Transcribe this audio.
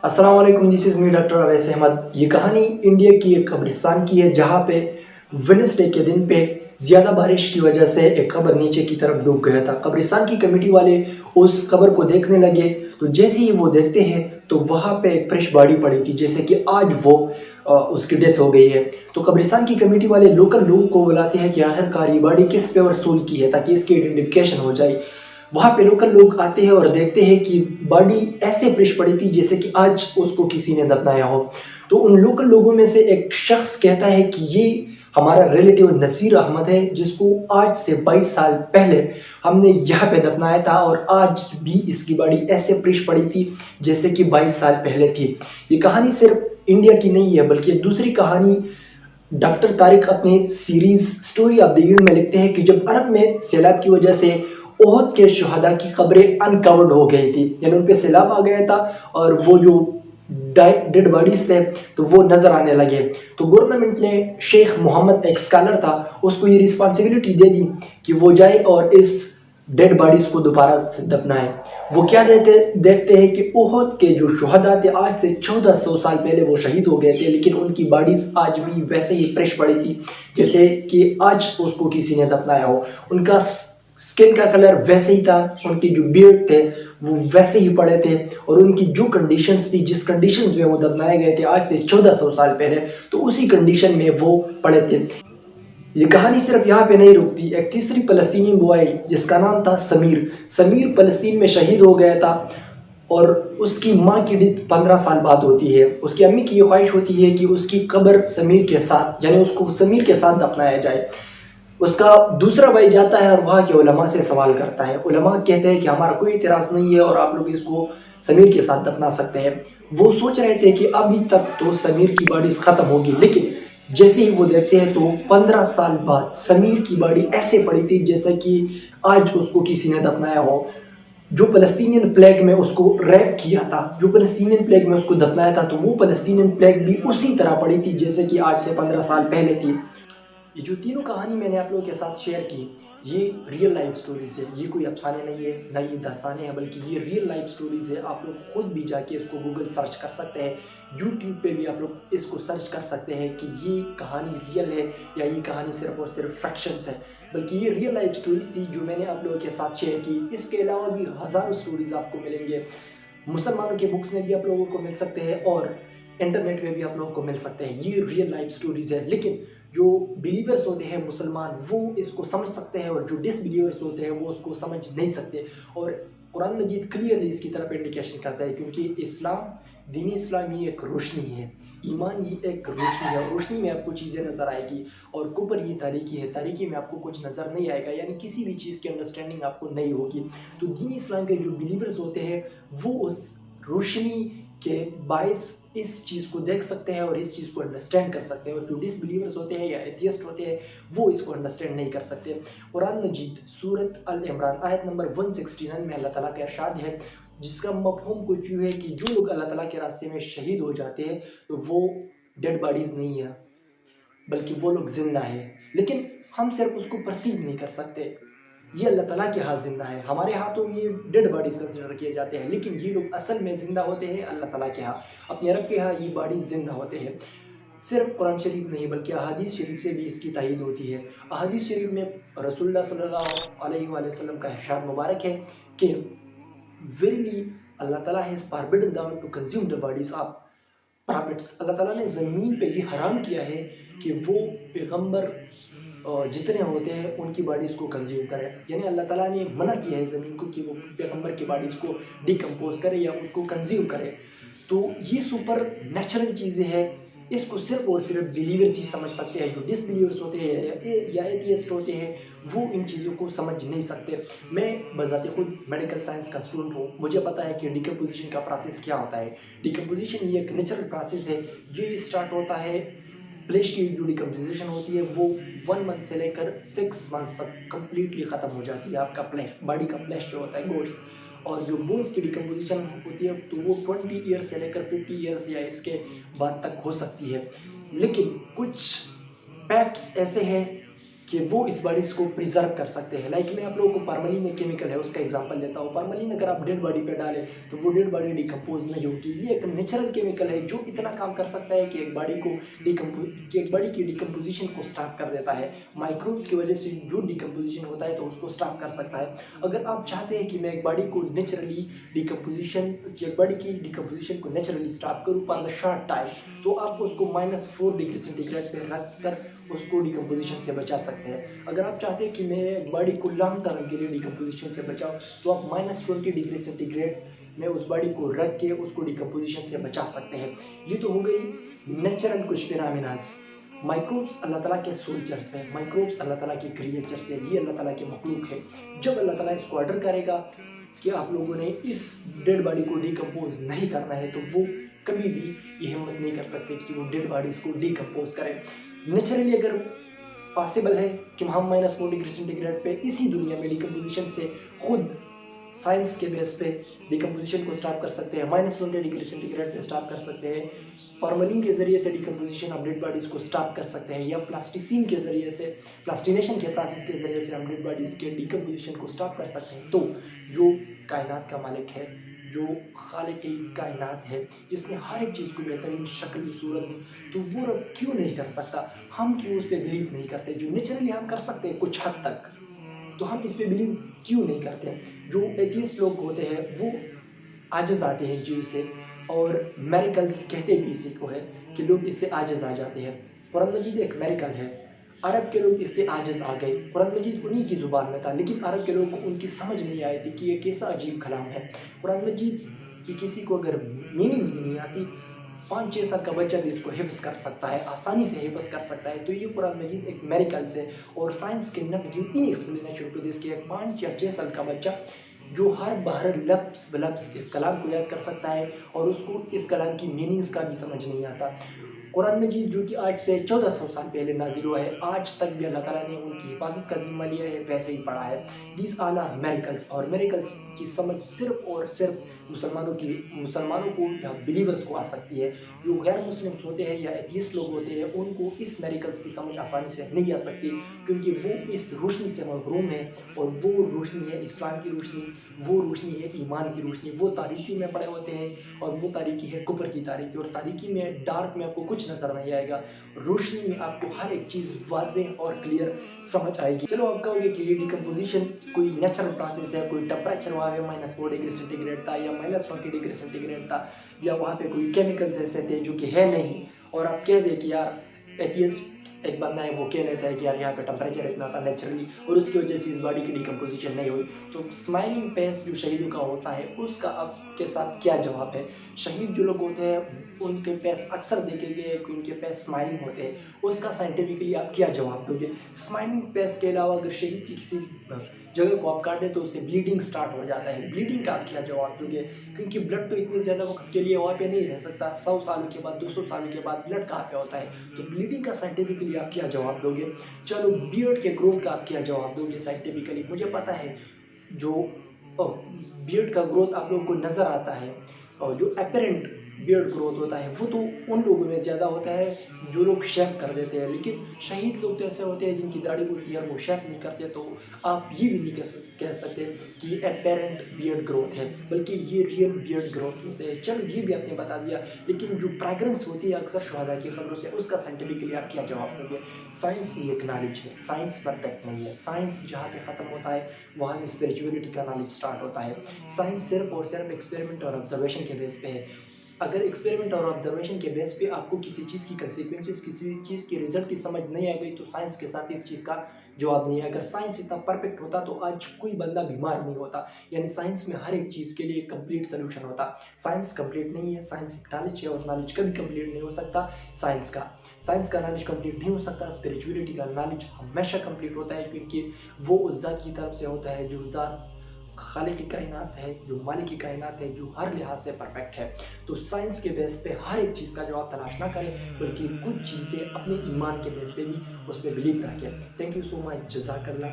अस्सलाम वालेकुम, this is me doctor Awais Ahmed. ये कहानी इंडिया की एक कब्रिस्तान की है जहाँ पे वेडनेसडे के दिन पे ज़्यादा बारिश की वजह से एक कब्र नीचे की तरफ डूब गया था। कब्रिस्तान की कमेटी वाले उस कब्र को देखने लगे, तो जैसे ही वो देखते हैं तो वहाँ पे एक फ्रेश बॉडी पड़ी थी, जैसे कि आज वो उसकी डेथ हो गई है। तो कब्रिस्तान की कमेटी वाले लोकल लोगों को बुलाते हैं कि आखिरकार ये बॉडी किस पे वसूल की है, ताकि इसकी आइडेंटिफिकेशन हो जाए। वहाँ पे लोकल लोग आते हैं और देखते हैं कि बॉडी ऐसे फ्रेश पड़ी थी जैसे कि आज उसको किसी ने दफनाया हो। तो उन लोकल लोगों में से एक शख्स कहता है कि ये हमारा रिलेटिव नसीर अहमद है, जिसको आज से 22 साल पहले हमने यहाँ पे दफनाया था, और आज भी इसकी बॉडी ऐसे फ्रेश पड़ी थी जैसे कि 22 साल पहले थी। ये कहानी सिर्फ इंडिया की नहीं है, बल्कि एक दूसरी कहानी डॉक्टर तारिक अपने series story of the year में लिखते हैं कि जब अरब में सैलाब की वजह से ओहद के शुहदा की कब्रें अनकवर्ड हो गई थी, यानी उन पे सैलाब आ गया था और वो जो डेड बॉडीज थे तो वो नजर आने लगे। तो गवर्नमेंट ने शेख मोहम्मद, एक स्कॉलर था, उसको ये रिस्पॉन्सिबिलिटी दे दी कि वो जाए और इस डेड बॉडीज को दोबारा दफनाए। वो क्या देखते हैं कि ओहद के जो शुहदा थे आज से 1400 साल पहले वो शहीद हो गए थे, लेकिन उनकी बॉडीज आज भी वैसे ही फ्रेश पड़ी थी जैसे कि आज उसको किसी ने दफनाया हो। उनका स्किन का कलर वैसे ही था, उनकी जो बियर्ड थे वो वैसे ही पड़े थे, और उनकी जो कंडीशंस थी, जिस कंडीशंस में वो दफनाए गए थे आज से 1400 साल पहले, तो उसी कंडीशन में वो पड़े थे। ये कहानी सिर्फ यहाँ पे नहीं रुकती। एक तीसरी फलस्तीनी बॉय जिसका नाम था समीर, समीर फलस्तीन में शहीद हो गया था, और उसकी माँ की डेथ 15 साल बाद होती है। उसकी अम्मी की ये ख्वाहिश होती है कि उसकी कब्र समीर के साथ, यानी उसको समीर के साथ दफनाया जाए। उसका दूसरा भाई जाता है और वहाँ के उलमा से सवाल करता है। उलमा कहते हैं कि हमारा कोई इतराज़ नहीं है और आप लोग इसको समीर के साथ दफना सकते हैं। वो सोच रहे थे कि अभी तक तो समीर की बॉडी ख़त्म होगी, लेकिन जैसे ही वो देखते हैं तो 15 साल बाद समीर की बॉडी ऐसे पड़ी थी जैसे कि आज उसको किसी ने दफनाया हो। जो फलस्तीनियन फ्लैग में उसको रैप किया था, जो फलस्तीनियन फ्लैग में उसको दफनाया था, तो वो फलस्तीनियन फ्लैग भी उसी तरह पड़ी थी जैसे कि आज से 15 साल पहले थी। ये जो तीनों कहानी मैंने आप लोगों के साथ शेयर की, ये रियल लाइफ स्टोरीज है। ये कोई अफसाने नहीं है, ना ये दास्तानें हैं, बल्कि ये रियल लाइफ स्टोरीज है। आप लोग खुद भी जाके इसको गूगल सर्च कर सकते हैं, यूट्यूब पे भी आप लोग इसको सर्च कर सकते हैं कि ये कहानी रियल है या ये कहानी सिर्फ और सिर्फ फैक्शंस है। बल्कि ये रियल लाइफ स्टोरीज थी जो मैंने आप लोगों के साथ शेयर की। इसके अलावा भी हज़ारों स्टोरीज आपको मिलेंगे। मुसलमानों के बुक्स में भी आप लोगों को मिल सकते हैं और इंटरनेट में भी आप लोगों को मिल सकते हैं। ये रियल लाइफ स्टोरीज है, लेकिन जो बिलीवर्स होते हैं मुसलमान, वो इसको समझ सकते हैं, और जो डिसबिलीवर्स होते हैं वो उसको समझ नहीं सकते। और कुरान मजीद क्लियरली इसकी तरफ इंडिकेशन करता है, क्योंकि इस्लाम, दीन इस्लाम ये एक रोशनी है, ईमान ये एक रोशनी है, और रोशनी में आपको चीज़ें नज़र आएगी, और कुफर ये तारीकी है, तारीकी में आपको कुछ नज़र नहीं आएगा, यानी किसी भी चीज़ की अंडरस्टैंडिंग आपको नहीं होगी। तो दीन इस्लाम के जो बिलीवर्स होते हैं वो उस रोशनी के बायस इस चीज़ को देख सकते हैं और इस चीज़ को अंडरस्टैंड कर सकते हैं, और जो डिसबिलीवर्स होते हैं या एथियस्ट होते हैं वो इसको अंडरस्टैंड नहीं कर सकते। कुरान मजीद सूरत अल इमरान आयत नंबर 169 में अल्लाह ताला का इरशाद है, जिसका मफहूम कुछ यूँ है कि जो लोग अल्लाह ताला के रास्ते में शहीद हो जाते हैं तो वो डेड बॉडीज़ नहीं है, बल्कि वो लोग जिंदा है, लेकिन हम सिर्फ उसको परसीव नहीं कर सकते। ये अल्लाह ताला के हाथ जिंदा है, हमारे यहाँ तो ये डेड बॉडीज कंसिडर किए जाते हैं, लेकिन ये लोग असल में जिंदा होते हैं अल्लाह ताला के यहाँ। अपने रब के यहाँ ये बॉडीज जिंदा होते हैं। सिर्फ कुरान शरीफ नहीं, बल्कि अहादीस शरीफ से भी इसकी तायीद होती है। अहादीस शरीफ में रसूलुल्लाह सल्लल्लाहु अलैहि वसल्लम का इरशाद मुबारक है कि वेरीली अल्लाह ताला has forbidden thou to consume the bodies of prophets। अल्लाह ताला ने ज़मीन पे ये हराम किया है कि वो पैगंबर जितने होते हैं उनकी बॉडीज़ को कंज्यूम करें, यानी अल्लाह ताला ने मना किया है ज़मीन को कि वो पैगंबर की बॉडीज़ को डिकम्पोज करे या उसको कंज्यूम करे। तो ये सुपर नेचुरल चीज़ें हैं, इसको सिर्फ और सिर्फ बिलीवर्स ही समझ सकते हैं। जो डिसबिलीवर्स होते हैं या एथियस्ट होते हैं वो इन चीज़ों को समझ नहीं सकते। मैं बज़ाते खुद मेडिकल साइंस का स्टूडेंट हूँ, मुझे पता है कि डिकम्पोजिशन का प्रोसेस क्या होता है। डिकम्पोजिशन ये एक नेचुरल प्रोसेस है। ये स्टार्ट होता है, फ्लेश की जो डिकम्पोजिशन होती है वो 1 मंथ से लेकर 6 मंथ्स तक कम्प्लीटली ख़त्म हो जाती है। आपका फ्लैश, बॉडी का फ्लैश जो होता है, गोश्त, और जो बोन्स की डिकम्पोजिशन होती है तो वो 20 ईयर्स से लेकर 50 ईयर्स या इसके बाद तक हो सकती है। लेकिन कुछ फैक्ट्स ऐसे हैं कि वो इस बॉडीज़ को प्रिजर्व कर सकते हैं। लाइक मैं आप लोगों को फॉर्मलिन एक केमिकल है उसका एग्जांपल देता हूँ। फॉर्मलिन अगर आप डेड बॉडी पे डालें तो वो डेड बॉडी डिकम्पोज नहीं होगी। ये एक नेचुरल केमिकल है जो इतना काम कर सकता है कि एक बॉडी की डिकम्पोजिशन को स्टॉप कर देता है। माइक्रोब्स की वजह से जो डिकम्पोजिशन होता है तो उसको स्टॉप कर सकता है। अगर आप चाहते हैं कि मैं एक बॉडी को नेचुरली डिकम्पोजिशन को नेचुरली स्टॉप करूँ फॉर द शॉर्ट टाइम, तो आप उसको -4 डिग्री सेंटीग्रेड पे रख कर उसको डिकम्पोजिशन से बचा सकते हैं। अगर आप चाहते हैं कि मैं बॉडी को लॉन्ग टर्म के लिए डिकम्पोजिशन से बचाऊं, तो आप -20 डिग्री सेंटीग्रेड में उस बॉडी को रख के उसको डिकम्पोजिशन से बचा सकते हैं। ये तो हो गई नेचुरल कुछ फिनोमेनास। माइक्रोब्स अल्लाह ताला के सोल्जर्स हैं, माइक्रोब्स अल्लाह ताला के क्रिएचर्स हैं, ये अल्लाह ताला के मखलूक है। जब अल्लाह ताला इसको ऑर्डर करेगा कि आप लोगों ने इस डेड बॉडी को डिकम्पोज नहीं करना है, तो वो कभी भी ये हिम्मत नहीं कर सकते कि वो डेड बॉडीज़ को डिकम्पोज करें। नेचुरली अगर पॉसिबल है कि हम -4 डिग्री सेंटीग्रेड पे इसी दुनिया में डिकम्पोजिशन से खुद साइंस के बेस पे डिकम्पोजिशन को स्टॉप कर सकते हैं, -20 डिग्री सेंटीग्रेड पे स्टॉप कर सकते हैं। फॉर्मलिन के ज़रिए से डिकम्पोजिशन ऑफ डेड बॉडीज़ को स्टॉप कर सकते हैं, या प्लास्टिसिन के ज़रिए से, प्लास्टिनेशन के प्रोसेस के ज़रिए से हम डेड बॉडीज़ के डिकम्पोजिशन को स्टॉप कर सकते हैं। तो जो कायनात का मालिक है, जो खालिक कायनात है, जिसने हर एक चीज़ को बेहतरीन शक्ल सूरत दी, तो वो रब क्यों नहीं कर सकता? हम क्यों उस पर बिलीव नहीं करते? जो नेचुरली हम कर सकते हैं कुछ हद तक, तो हम इस पे बिलीव क्यों नहीं करते? जो एथियस्ट लोग होते हैं वो आजिज़ आते हैं चीज़ से, और मेरिकल्स कहते भी इसी को है कि लोग इससे आजिज़ आ जाते हैं। कुरान मजीद एक मेरिकल है। अरब के लोग इससे आजिज़ आ गए। कुरान मजीद उन्हीं की ज़ुबान में था, लेकिन अरब के लोगों को उनकी समझ नहीं आई थी कि ये कैसा अजीब कलाम है। कुरान मजीद की किसी को अगर मीनिंग्स भी नहीं आती, 5-6 साल का बच्चा भी इसको हिफ्ज़ कर सकता है, आसानी से हिफ्ज़ कर सकता है। तो ये कुरान मजीद एक मेरिकल्स है, और साइंस के नबी इन एक्सप्लेनेशन प्रदेश के एक 5 या 6 साल का बच्चा जो हर बहर लफ्ज़ बलफ्ज़ इस कलाम को याद कर सकता है, और उसको इस कलाम की मीनिंग्स का भी समझ नहीं आता। कुरान मजीद जो कि आज से 1400 साल पहले नाजिल हुआ है, आज तक भी अल्लाह ताला ने उनकी हिफाजत का जिम्मा लिया है, वैसे ही पढ़ा है। दीज आल आर मेरिकल्स, और मेरिकल्स की समझ सिर्फ और सिर्फ मुसलमानों को या बिलीवर्स को आ सकती है। जो गैर मुस्लिम्स होते हैं या एथियस्ट लोग होते हैं, उनको इस मेरिकल्स की समझ आसानी से नहीं आ सकती, क्योंकि वो इस रोशनी से महरूम है, और वो रोशनी है इस्लाम की रोशनी, वो रोशनी है ईमान की रोशनी। वो तारीकी में पड़े होते हैं, और वो तारीकी है कुफर की तारीकी, और तारीकी में, डार्क में आपको कुछ नजर नहीं आएगा, रोशनी में आपको हर एक चीज़ वाज़ेह और क्लियर समझ आएगी। चलो आप कहोगे कि ये डिकम्पोजिशन कोई नेचुरल प्रोसेस है, कोई टेम्परेचर वहाँ पे -4 डिग्री सेंटीग्रेड था या -20 डिग्री सेंटीग्रेड था, या वहाँ पे कोई केमिकल्स ऐसे थे जो कि है नहीं, और आप कह दे कि यार एथियस्ट एक बंदा है वो कह लेता है कि यार यहाँ पे टेम्परेचर इतना था नेचुरली, और उसकी वजह से इस बॉडी की डिकम्पोजिशन नहीं हुई। तो स्माइलिंग फेस जो शहीदों का होता है, उसका आपके साथ क्या जवाब है? शहीद जो लोग होते हैं उनके फेस अक्सर देखे गए कि उनके फेस स्माइलिंग होते हैं, उसका साइंटिफिकली आप क्या जवाब दोगे? स्माइलिंग फेस के अलावा अगर शहीद की किसी जगह को आप काट दें तो उससे ब्लीडिंग स्टार्ट हो जाता है, ब्लीडिंग का आप क्या जवाब दोगे? क्योंकि ब्लड तो इतनी ज़्यादा वक्त के लिए वहाँ पे नहीं रह सकता, 100 साल के बाद, 200 साल के बाद ब्लड कहाँ पे होता है? तो ब्लीडिंग का साइंटिफिकली आप क्या जवाब दोगे? चलो बियर्ड के ग्रोथ का आप क्या जवाब दोगे साइंटिफिकली? मुझे पता है जो बियर्ड का ग्रोथ आप लोगों को नज़र आता है, और जो अपेरेंट बियर्ड ग्रोथ होता है वो तो उन लोगों में ज़्यादा होता है जो लोग शेव कर देते हैं, लेकिन शहीद लोग तो ऐसे होते हैं जिनकी दाढ़ी होती है वो शेव नहीं करते, तो आप ये भी नहीं कह सकते कि अपेरेंट बियर्ड ग्रोथ है, बल्कि ये रियल बियर्ड ग्रोथ होते हैं। चलो ये भी आपने बता दिया, लेकिन जो फ्रेगरेंस होती है अक्सर शुहदा की खबरों से, उसका साइंटिफिकली आप क्या जवाब दोगे? साइंस ये एक नॉलेज है, साइंस परफेक्ट नहीं है। साइंस जहाँ पे ख़त्म होता है वहाँ से स्पिरिचुअलिटी का नॉलेज स्टार्ट होता है। साइंस सिर्फ और सिर्फ एक्सपेरिमेंट और ऑब्जर्वेशन के बेस पे है। अगर एक्सपेरिमेंट और ऑब्जर्वेशन के बेस पे आपको किसी चीज़ की कंसिक्वेंसेस, किसी चीज़ की रिजल्ट की समझ नहीं आ गई, तो साइंस के साथ इस चीज़ का जवाब नहीं है। अगर साइंस इतना परफेक्ट होता तो आज कोई बंदा बीमार नहीं होता, यानी साइंस में हर एक चीज़ के लिए कंप्लीट सोल्यूशन होता। साइंस कंप्लीट नहीं है, साइंस एक नॉलेज है, और नॉलेज कभी कंप्लीट नहीं हो सकता साइंस का नॉलेज कंप्लीट नहीं हो सकता। स्पिरिचुअलिटी का नॉलेज हमेशा कंप्लीट होता है, क्योंकि वो उस ज़ात की तरफ से होता है जो ज़ात खालिक की कायनात है, जो मालिक की कायनात है, जो हर लिहाज से परफेक्ट है। तो साइंस के बेस पे हर एक चीज़ का जवाब तलाश ना करें, बल्कि कुछ चीज़ें अपने ईमान के बेस पे भी उस पर बिलीव रखें। थैंक यू सो मच, जज़ाकल्लाह।